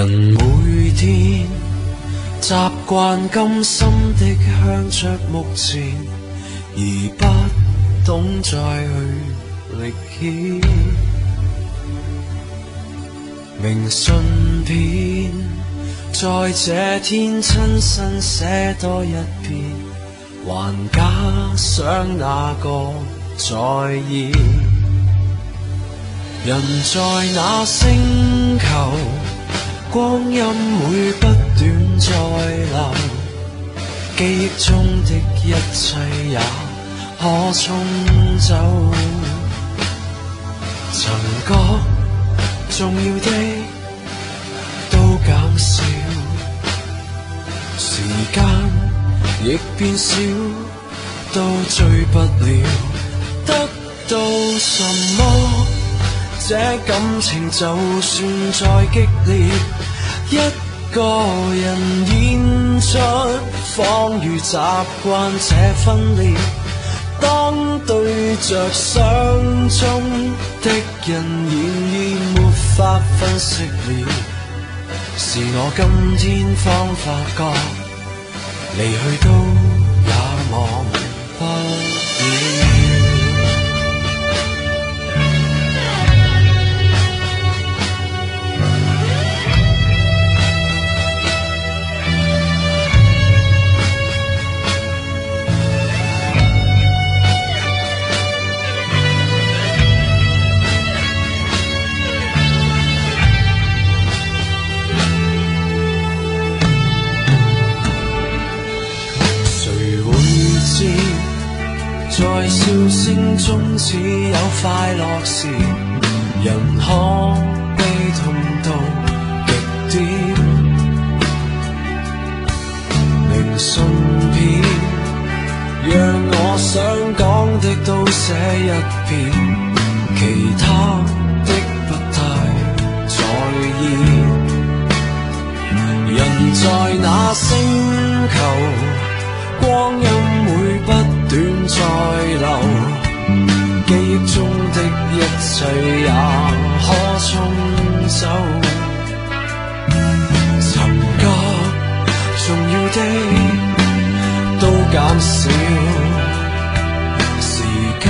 每天習慣甘心的向着目前，而不懂再去力竭。明信片在這天親身寫多一遍，還假想那個在意。人在那星球，光陰會不斷在流，記憶中的一切也可沖走。曾覺重要的都減少，時間亦變少，都追不了得到什麼。這感情就算再激烈，一個人演出，仿如習慣這分裂。當對着相中的人，然而沒法分析了，是我今天方發覺，離去都也忘不了。在笑聲中只有快樂時，人可悲痛到極點。明信片讓我想講的都寫一遍，其他的不太在意。人在那星球，光陰會不斷在流，記憶中的一切也可沖走。曾覺重要的都減少，時間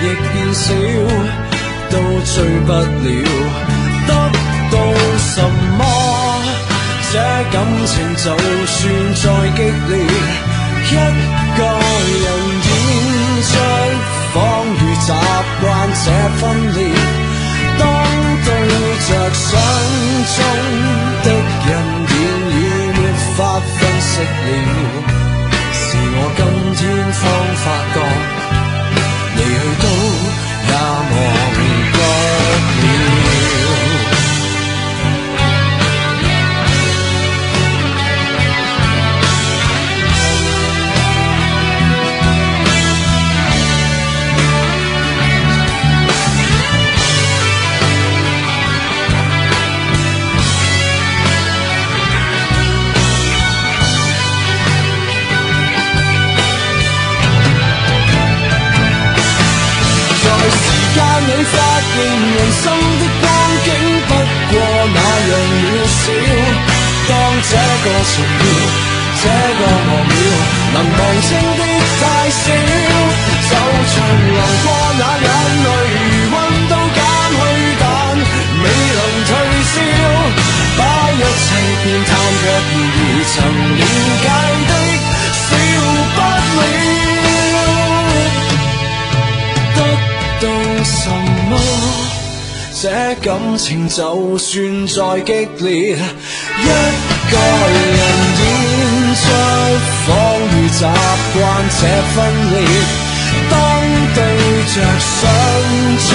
亦變少，都追不了得到什麼。這感情就算再激烈，一個人演出，仿如習慣這分裂。當對着相中的人，然而沒法分析了，是我今天方發覺，離去都也忘不了。你發現人生的光景不過那樣渺小，當這個重要，這個忘了，能忘清的太少，就像流過那眼淚，餘溫都減去，但未能退燒，把一切變淡若然而曾了解的少不了。得到什麼？這感情就算再激烈，一個人演出，仿如習慣這分裂。當對着相中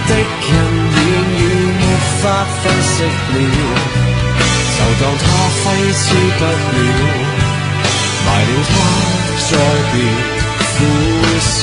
的人，然而沒法分析了，就當他揮之不了，埋了他，再別苦笑。